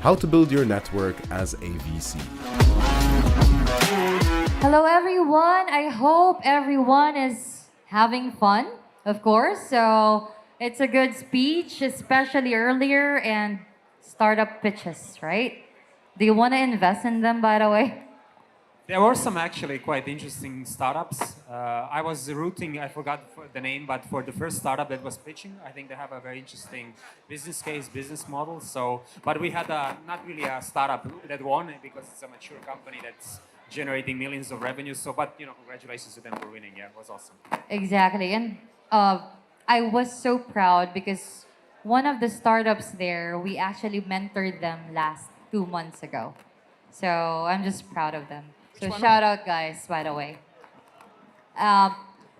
how to build your network as a VC. Hello, everyone. I hope everyone is having fun, of course. So it's a good speech, especially earlier, and startup pitches, right? Do you want to invest in them, by the way? There were some actually quite interesting startups. I was rooting, I forgot the name, but for the first startup that was pitching, I think they have a very interesting business case, business model. So, but we had not really a startup that won because it's a mature company that's generating millions of revenue. So, but congratulations to them for winning. Yeah, it was awesome. Exactly. And I was so proud because one of the startups there, we actually mentored them last 2 months ago. So I'm just proud of them. So shout out, guys, by the way. Uh,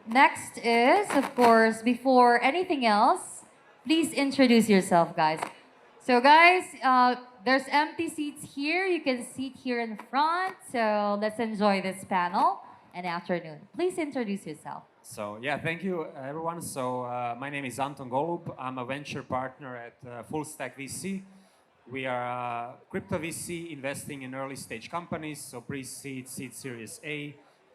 Next is, of course, before anything else, please introduce yourself, guys. So, guys, there's empty seats here. You can sit here in front. So let's enjoy this panel and afternoon. Please introduce yourself. So yeah, thank you everyone. So my name is Anton Golub. I'm a venture partner at Full Stack VC. We are a crypto VC investing in early stage companies, so pre-seed, seed series A,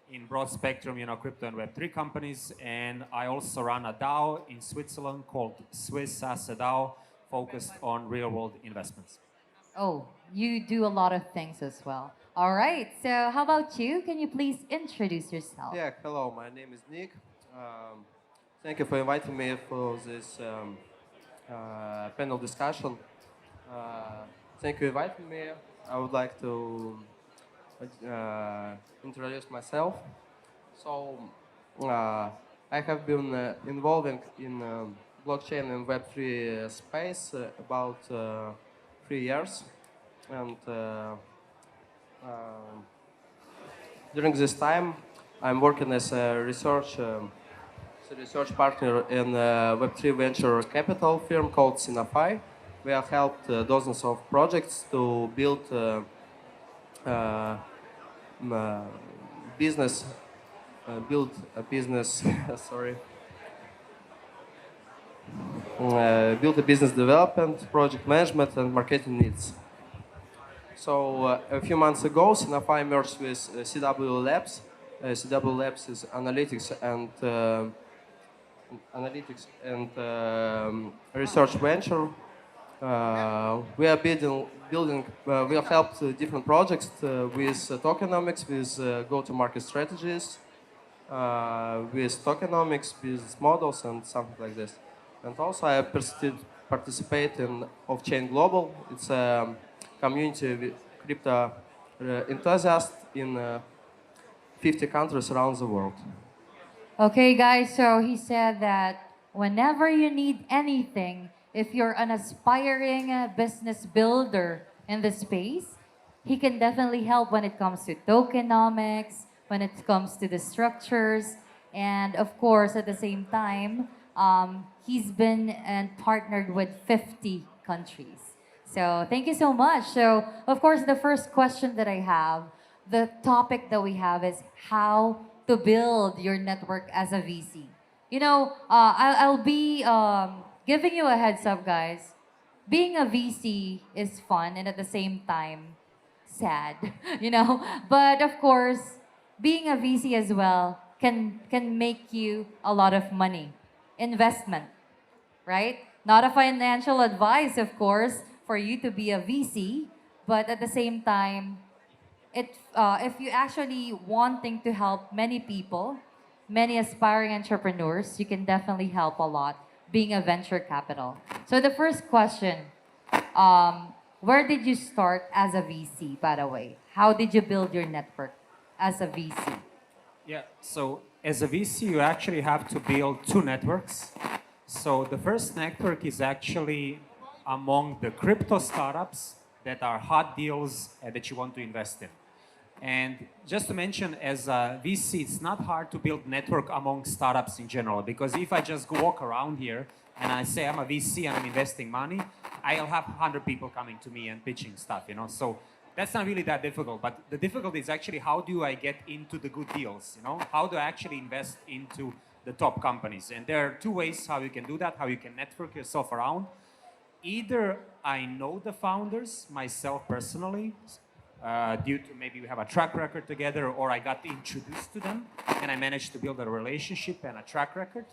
in broad spectrum, crypto and Web3 companies. And I also run a DAO in Switzerland called Swiss Asset DAO, focused on real world investments. Oh, you do a lot of things as well. All right, so how about you? Can you please introduce yourself? Yeah, hello, my name is Nick. Thank you for inviting me for this panel discussion. Thank you for inviting me. I would like to introduce myself. So, I have been involving in blockchain and Web3 space about 3 years. And during this time, I'm working as a research partner in a Web3 venture capital firm called Sinaphi. We have helped dozens of projects to build business, build a business. Sorry. Build a business development, project management, and marketing needs. So a few months ago, Sinaphi merged with CW Labs. CW Labs is analytics and research venture. We are we have helped different projects with tokenomics, with go-to-market strategies, with tokenomics, business models, and something like this. And also I participate in Off-Chain Global. It's a community with crypto enthusiasts in 50 countries around the world. Okay, guys, so he said that whenever you need anything, if you're an aspiring business builder in the space, he can definitely help when it comes to tokenomics, when it comes to the structures, and of course, at the same time, he's been and partnered with 50 countries. So thank you so much. So, of course, the first question that I have, the topic that we have is how to build your network as a VC. I'll be giving you a heads up, guys. Being a VC is fun and at the same time sad, But of course, being a VC as well can make you a lot of money, investment, right? Not a financial advice, of course, for you to be a VC, but at the same time, if you actually wanting to help many people, many aspiring entrepreneurs, you can definitely help a lot being a venture capital. So the first question, where did you start as a VC, by the way? How did you build your network as a VC? Yeah, so as a VC, you actually have to build two networks. So the first network is actually among the crypto startups that are hot deals that you want to invest in. And just to mention, as a VC, it's not hard to build network among startups in general, because if I just walk around here and I say I'm a VC and I'm investing money, I'll have 100 people coming to me and pitching stuff, So that's not really that difficult, but the difficulty is actually how do I get into the good deals, How do I actually invest into the top companies? And there are two ways how you can do that, how you can network yourself around. either I know the founders myself personally, due to maybe we have a track record together, or I got introduced to them and I managed to build a relationship and a track record.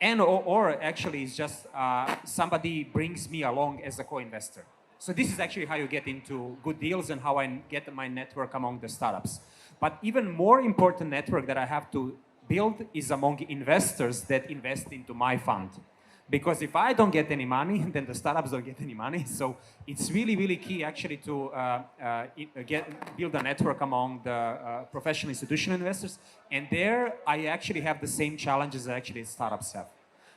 Or actually it's just somebody brings me along as a co-investor. So this is actually how you get into good deals and how I get my network among the startups. But even more important network that I have to build is among investors that invest into my fund. Because if I don't get any money, then the startups don't get any money. So it's really, really key actually to build a network among the professional institutional investors. And there I actually have the same challenges that actually startups have.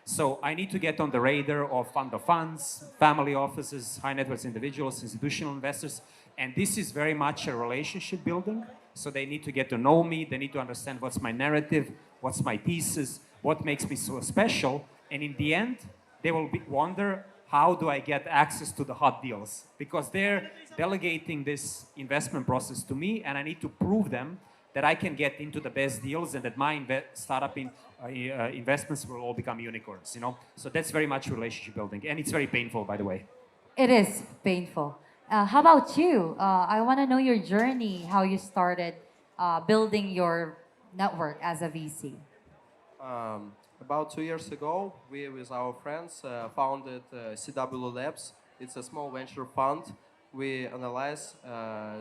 So I need to get on the radar of fund of funds, family offices, high net worth individuals, institutional investors. And this is very much a relationship building. So they need to get to know me. They need to understand what's my narrative, what's my thesis, what makes me so special. And in the end, they will wonder, how do I get access to the hot deals? Because they're delegating this investment process to me, and I need to prove them that I can get into the best deals and that my startup investments will all become unicorns, you know? So that's very much relationship building, and it's very painful, by the way. It is painful. How about you? I want to know your journey, how you started building your network as a VC. About 2 years ago, we, with our friends, founded CW Labs. It's a small venture fund. We analyze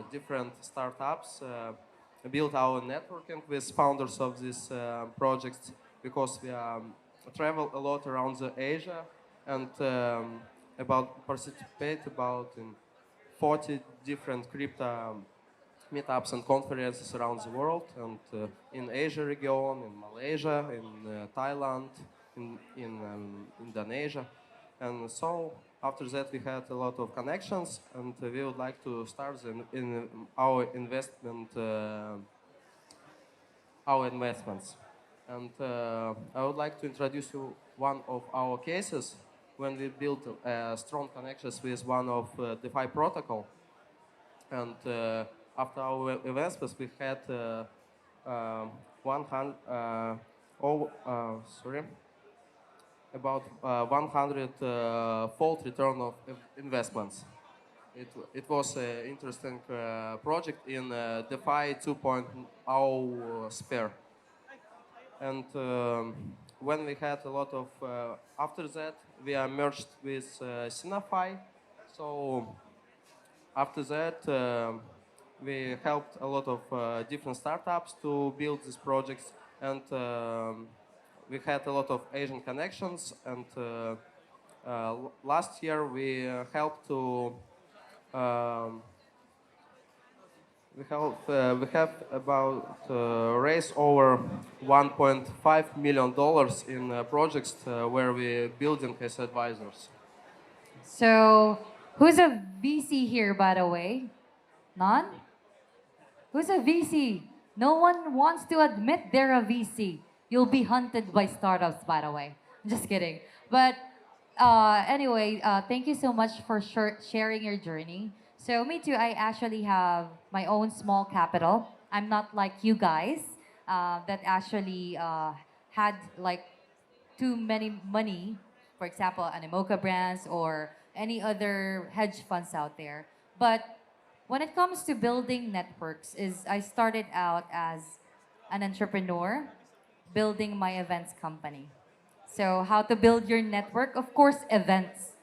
different startups, build our networking with founders of these projects, because we travel a lot around Asia and participate in 40 different crypto meetups and conferences around the world, and in Asia region, in Malaysia, in Thailand, in Indonesia. And so after that we had a lot of connections, and we would like to start in our investments. And I would like to introduce you one of our cases when we built strong connections with one of DeFi protocol. And after our investments, we had 100 fold return of investments. It was an interesting project in DeFi 2.0 sphere. And when we had a lot of, after that, we are merged with Sinafy. So after that, we helped a lot of different startups to build these projects, and we had a lot of Asian connections. And last year we helped to we have about raised over $1.5 million in projects where we building as advisors. So, who's a VC here, by the way? None? Who's a VC? No one wants to admit they're a VC. You'll be hunted by startups, by the way. Just kidding. But anyway, thank you so much for sharing your journey. So me too, I actually have my own small capital. I'm not like you guys that actually had like too many money, for example, Animoca brands or any other hedge funds out there. But when it comes to building networks, is I started out as an entrepreneur building my events company. So how to build your network? Of course, events.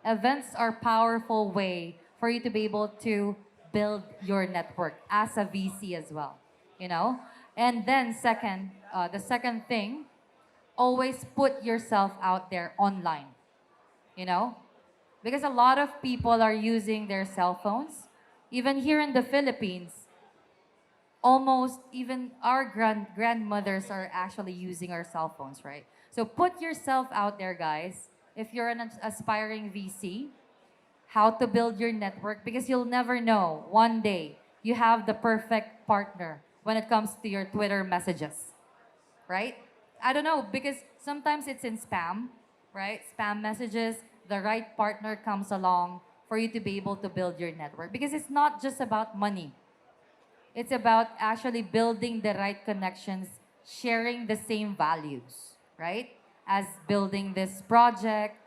Events are powerful way for you to be able to build your network as a VC as well, you know? And then second, the second thing, always put yourself out there online, you know? Because a lot of people are using their cell phones. Even here in the Philippines, almost even our grandmothers are actually using our cell phones, right? So put yourself out there, guys. If you're an aspiring VC, how to build your network, because you'll never know. One day, you have the perfect partner when it comes to your Twitter messages, right? I don't know, because sometimes it's in spam, right? Spam messages, the right partner comes along for you to be able to build your network. Because it's not just about money. It's about actually building the right connections, sharing the same values, right? as building this project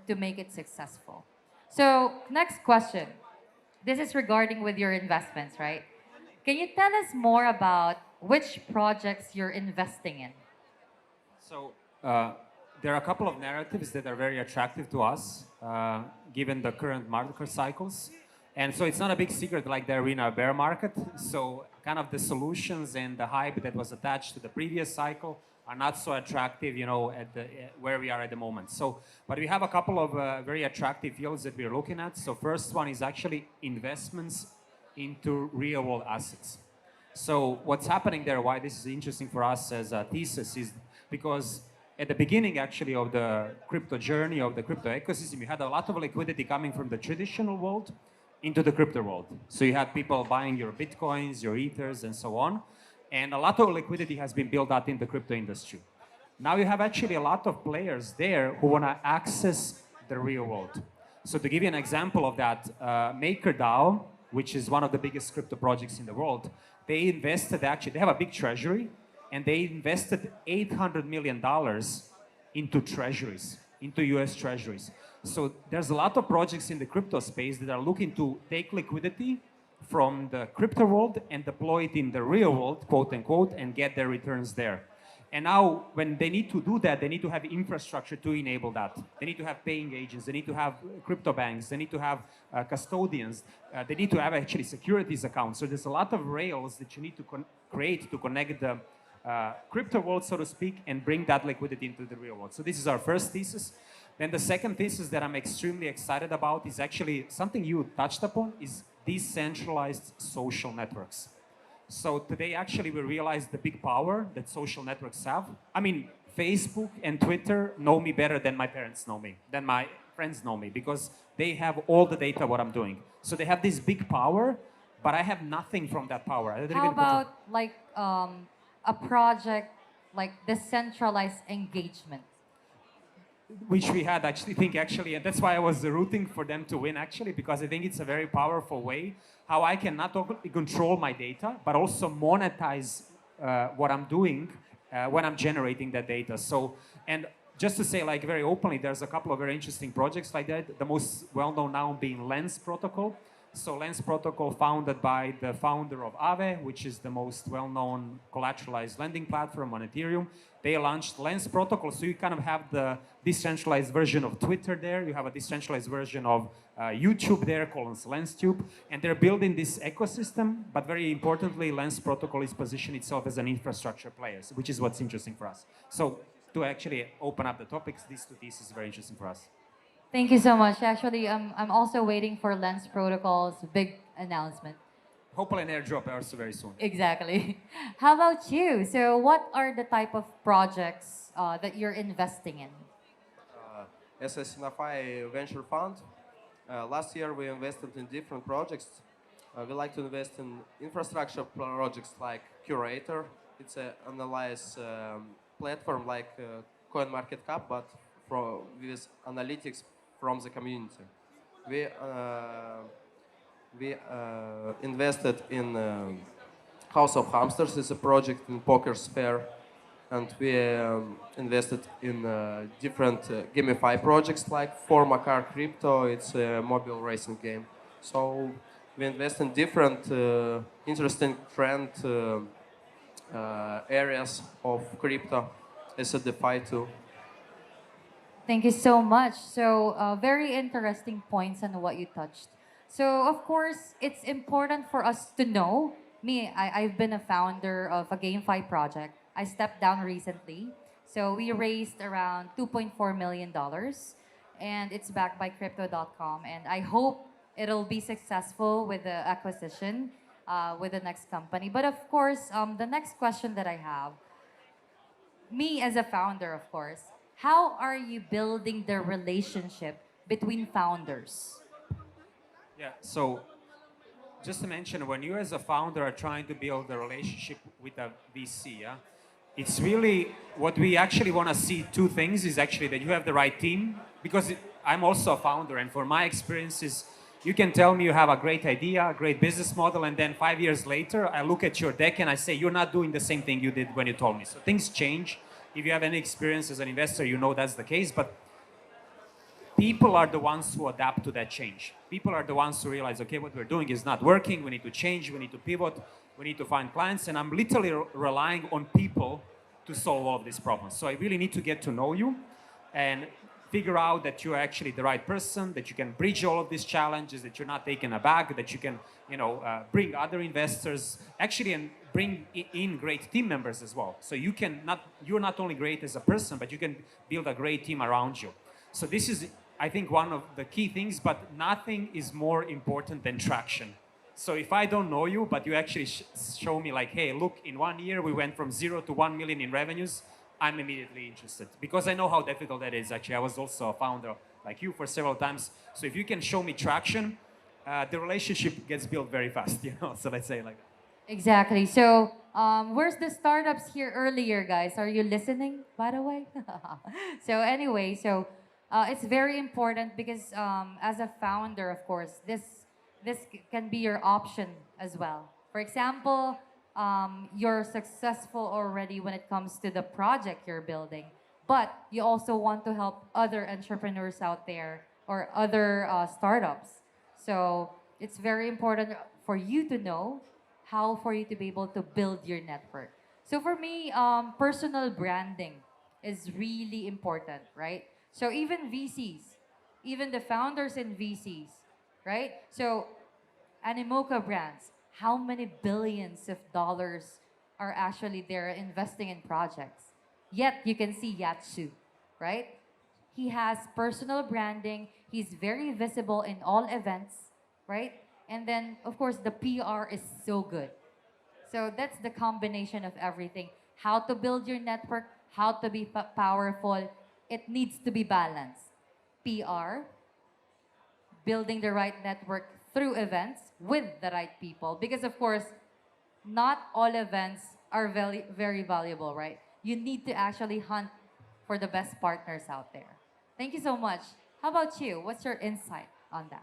to make it successful. So next question. This is regarding with your investments, right? Can you tell us more about which projects you're investing in? So there are a couple of narratives that are very attractive to us, given the current market cycles. And so it's not a big secret like there in a bear market. So kind of the solutions and the hype that was attached to the previous cycle are not so attractive, at where we are at the moment. So, but we have a couple of very attractive fields that we're looking at. So first one is actually investments into real world assets. So what's happening there, why this is interesting for us as a thesis, is because at the beginning actually of the crypto journey, of the crypto ecosystem, you had a lot of liquidity coming from the traditional world into the crypto world. So you had people buying your Bitcoins, your Ethers, and so on. And a lot of liquidity has been built out in the crypto industry. Now you have actually a lot of players there who want to access the real world. So to give you an example of that, MakerDAO, which is one of the biggest crypto projects in the world, they have a big treasury, and they invested $800 million into treasuries, into US treasuries. So there's a lot of projects in the crypto space that are looking to take liquidity from the crypto world and deploy it in the real world, quote unquote, and get their returns there. And now when they need to do that, they need to have infrastructure to enable that. They need to have paying agents, they need to have crypto banks, they need to have custodians, they need to have actually securities accounts. So there's a lot of rails that you need to create to connect the crypto world, so to speak, and bring that liquidity into the real world. So this is our first thesis. Then the second thesis that I'm extremely excited about is actually something you touched upon, is decentralized social networks. So today, actually, we realize the big power that social networks have. I mean, Facebook and Twitter know me better than my parents know me, than my friends know me, because they have all the data what I'm doing. So they have this big power, but I have nothing from that power. How about like a project like decentralized engagement? Which we had and that's why I was rooting for them to win actually, because I think it's a very powerful way how I can not only control my data, but also monetize what I'm doing when I'm generating that data. So, and just to say like very openly, there's a couple of very interesting projects like that. The most well-known now being Lens Protocol. So Lens Protocol, founded by the founder of Aave, which is the most well-known collateralized lending platform on Ethereum. They launched Lens Protocol, so you kind of have the decentralized version of Twitter there. You have a decentralized version of YouTube there called LensTube. And they're building this ecosystem, but very importantly, Lens Protocol is positioning itself as an infrastructure player, which is what's interesting for us. So to actually open up the topics, these two theses is very interesting for us. Thank you so much. Actually, I'm also waiting for Lens Protocol's big announcement. Hopefully an airdrop also very soon. Exactly. How about you? So what are the type of projects that you're investing in? As a Sinafai venture fund, last year we invested in different projects. We like to invest in infrastructure projects like Curator. It's an analyze platform like CoinMarketCap, but with analytics from the community. We invested in House of Hamsters. It's a project in poker sphere, and we invested in different gamify projects like Formacar Crypto. It's a mobile racing game. So we invest in different interesting trend areas of crypto as a DeFi too. Thank you so much. So very interesting points on what you touched. So of course, it's important for us to know. I've been a founder of a GameFi project. I stepped down recently. So we raised around $2.4 million, and it's backed by Crypto.com. And I hope it'll be successful with the acquisition with the next company. But of course, the next question that I have, me as a founder, of course, how are you building the relationship between founders? Yeah, so just to mention, when you as a founder are trying to build a relationship with a VC, yeah, it's really what we actually want to see. Two things is actually that you have the right team, because I'm also a founder, and for my experiences, you can tell me you have a great idea, a great business model, and then 5 years later, I look at your deck and I say, you're not doing the same thing you did when you told me. So things change, if you have any experience as an investor, you know that's the case, but people are the ones who adapt to that change. People are the ones who realize, okay, what we're doing is not working, we need to change, we need to pivot, we need to find clients, and I'm literally relying on people to solve all of these problems. So I really need to get to know you and figure out that you're actually the right person, that you can bridge all of these challenges, that you're not taken aback, that you can, bring other investors, actually, and bring in great team members as well. So you're not only great as a person, but you can build a great team around you. So this is, I think, one of the key things, but nothing is more important than traction. So if I don't know you, but you actually show me like, hey, look, in 1 year, we went from 0 to 1 million in revenues, I'm immediately interested because I know how difficult that is. Actually, I was also a founder like you for several times. So if you can show me traction, the relationship gets built very fast, So let's say like that. Exactly. So, where's the startups here earlier, guys? Are you listening, by the way? So anyway, it's very important because as a founder, of course, this can be your option as well. For example, you're successful already when it comes to the project you're building, but you also want to help other entrepreneurs out there or other startups. So it's very important for you to know how for you to be able to build your network. So for me, personal branding is really important, right? So even VCs, even the founders in VCs, right? So Animoca brands, how many billions of dollars are actually there investing in projects? Yet you can see Yatsu, right? He has personal branding. He's very visible in all events, right? And then, of course, the PR is so good. So that's the combination of everything. How to build your network, how to be powerful. It needs to be balanced. PR, building the right network through events with the right people. Because, of course, not all events are very, very valuable, right? You need to actually hunt for the best partners out there. Thank you so much. How about you? What's your insight on that?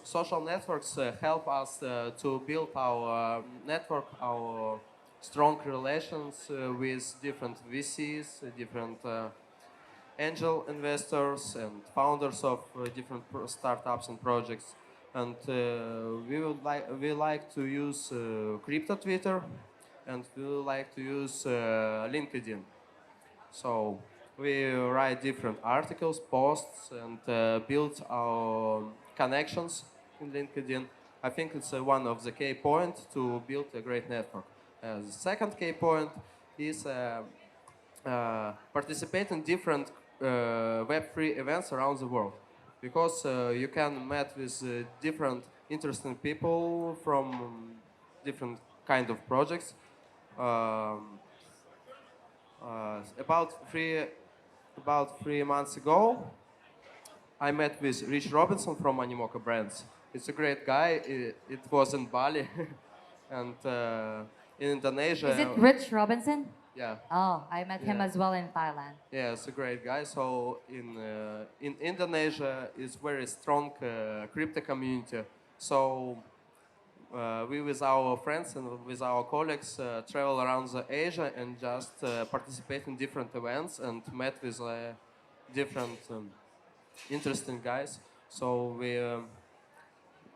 Social networks help us to build our network, our strong relations with different VCs, different angel investors, and founders of different startups and projects. And we like to use crypto Twitter, and we like to use LinkedIn. So we write different articles, posts, and build our connections in LinkedIn. I think it's one of the key points to build a great network. The second key point is participate in different Web3 events around the world, because you can meet with different interesting people from different kind of projects. Um, about 3 months ago, I met with Rich Robinson from Animoca Brands. It's a great guy. It was in Bali, and in Indonesia. Is it Rich Robinson? Yeah. Oh, I met him Yeah. as well in Thailand. Yeah, it's a great guy. So in Indonesia is very strong crypto community. So we with our friends and with our colleagues travel around Asia and just participate in different events and met with different interesting guys. So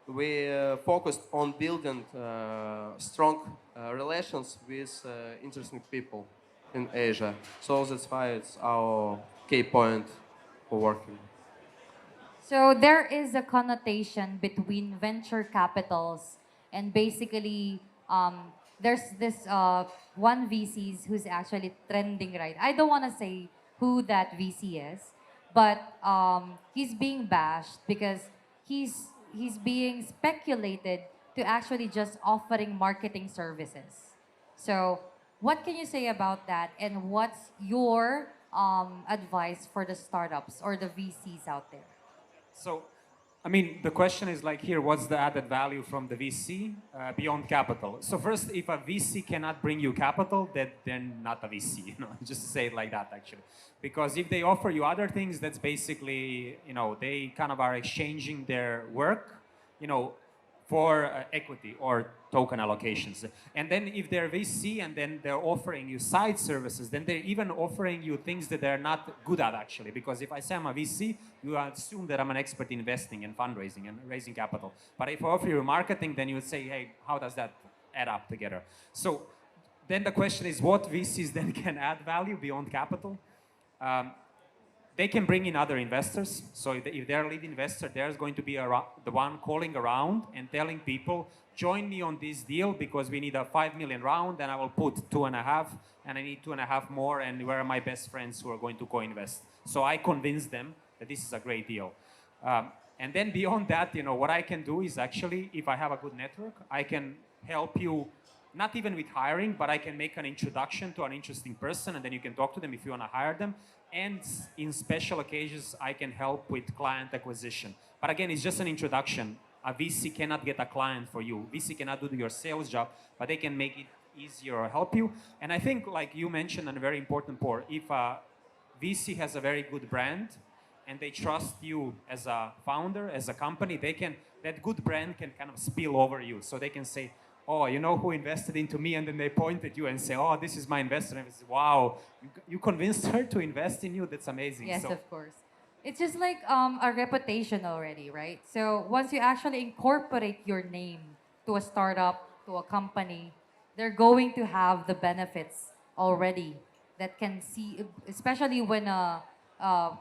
we focused on building strong relations with interesting people in Asia. So that's why it's our key point for working. So there is a connotation between venture capitals and basically there's this one VCs who's actually trending right. I don't want to say who that VC is, but he's being bashed because he's being speculated to actually just offering marketing services. So what can you say about that, and what's your advice for the startups or the VCs out there? So, I mean, the question is like here, what's the added value from the VC beyond capital? So first, if a VC cannot bring you capital, then they're not a VC, just to say it like that, actually. Because if they offer you other things, that's basically, they kind of are exchanging their work, for equity or token allocations. And then if they're VC and then they're offering you side services, then they're even offering you things that they're not good at actually. Because if I say I'm a VC, you assume that I'm an expert in investing and fundraising and raising capital. But if I offer you marketing, then you would say, hey, how does that add up together? So then the question is, what VCs then can add value beyond capital? They can bring in other investors. So if they're a lead investor, there's going to be the one calling around and telling people, join me on this deal because we need a 5 million round and I will put 2.5 and I need 2.5 more and where are my best friends who are going to co-invest. So I convince them that this is a great deal. And then beyond that, what I can do is actually, if I have a good network, I can help you, not even with hiring, but I can make an introduction to an interesting person and then you can talk to them if you want to hire them. And in special occasions, I can help with client acquisition. But again, it's just an introduction. A VC cannot get a client for you. VC cannot do your sales job, but they can make it easier or help you. And I think, like you mentioned, a very important part, if a VC has a very good brand and they trust you as a founder, as a company, that good brand can kind of spill over you. So they can say, oh, you know who invested into me? And then they point at you and say, oh, this is my investor. And I say, wow, you convinced her to invest in you? That's amazing. Yes, of course. It's just like a reputation already, right? So once you actually incorporate your name to a startup, to a company, they're going to have the benefits already that can see, especially when a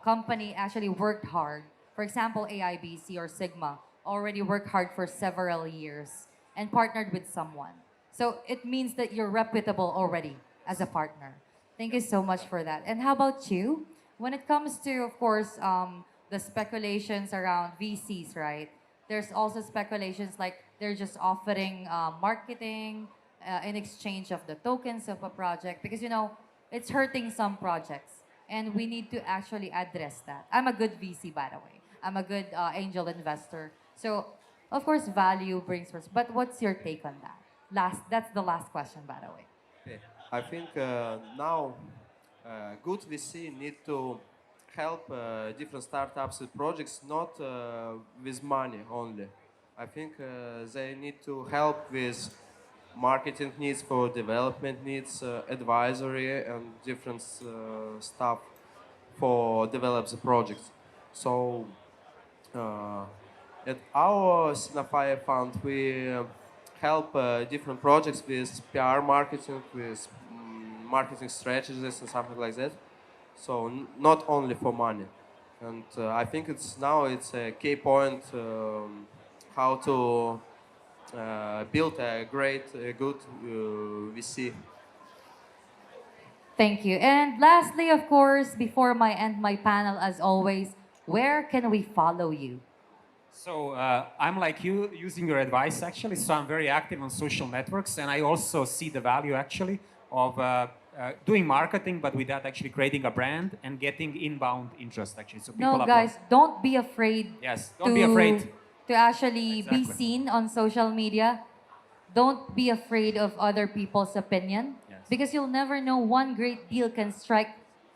company actually worked hard. For example, AIBC or Sigma already worked hard for several years and partnered with someone. So it means that you're reputable already as a partner. Thank you so much for that. And how about you? When it comes to, of course, the speculations around VCs, right? There's also speculations like they're just offering marketing in exchange of the tokens of a project because, it's hurting some projects. And we need to actually address that. I'm a good VC, by the way. I'm a good angel investor. So of course, value brings first. But what's your take on that? That's the last question, by the way. Okay. I think now good VC need to help different startups with projects, not with money only. I think they need to help with marketing needs, for development needs, advisory, and different stuff for develop the projects. So. At our Signify fund, we help different projects with PR marketing, with marketing strategies and something like that. So not only for money. And I think it's a key point how to build a good VC. Thank you. And lastly, of course, before I end my panel, as always, where can we follow you? So I'm like you, using your advice actually. So I'm very active on social networks, and I also see the value actually of doing marketing, but with that actually creating a brand and getting inbound interest actually. So people No, guys, don't be afraid. Yes, don't be afraid to actually Exactly. be seen on social media. Don't be afraid of other people's opinion Yes. because you'll never know, one great deal can strike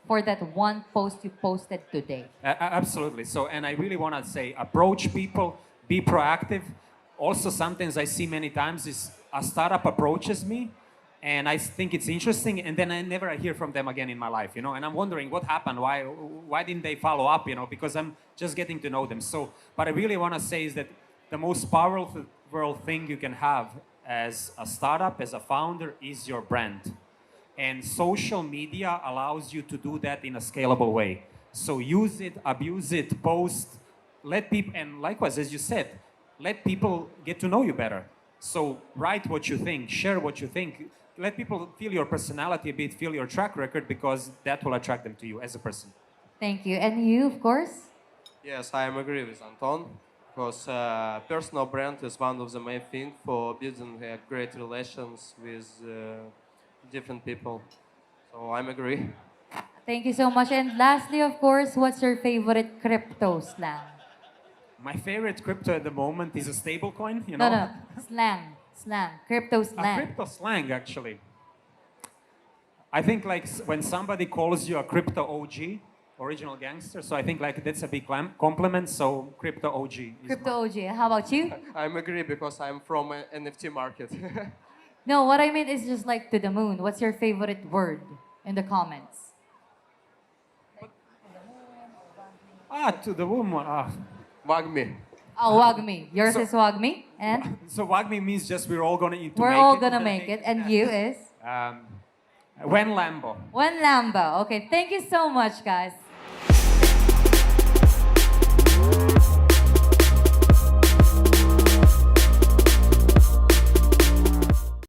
for that one post you posted today. Absolutely. So, and I really want to say, approach people, be proactive. Also, sometimes I see many times is a startup approaches me, and I think it's interesting, and then I never hear from them again in my life, and I'm wondering what happened, why didn't they follow up, because I'm just getting to know them. So, but I really want to say is that the most powerful thing you can have as a startup, as a founder, is your brand. And social media allows you to do that in a scalable way. So use it, abuse it, post, let people, and likewise, as you said, let people get to know you better. So write what you think, share what you think, let people feel your personality a bit, feel your track record, because that will attract them to you as a person. Thank you. And you, of course? Yes, I am agree with Anton, because personal brand is one of the main things for building great relations with different people. So I'm agree. Thank you so much. And lastly, of course, what's your favorite crypto slang? My favorite crypto at the moment is a stable coin, No, slang, crypto A slang. crypto slang, actually. I think like when somebody calls you a crypto OG, original gangster. So I think like that's a big compliment. So crypto OG. Crypto OG. How about you? I agree because I'm from a NFT market. No, what I mean is just like to the moon. What's your favorite word in the comments? To the woman. Wag me. Oh, Wagmi. Yours is Wagmi. And So Wagmi means just we're all gonna eat. we're all gonna make it. And you is? When Lambo. One Lambo. Okay, thank you so much, guys.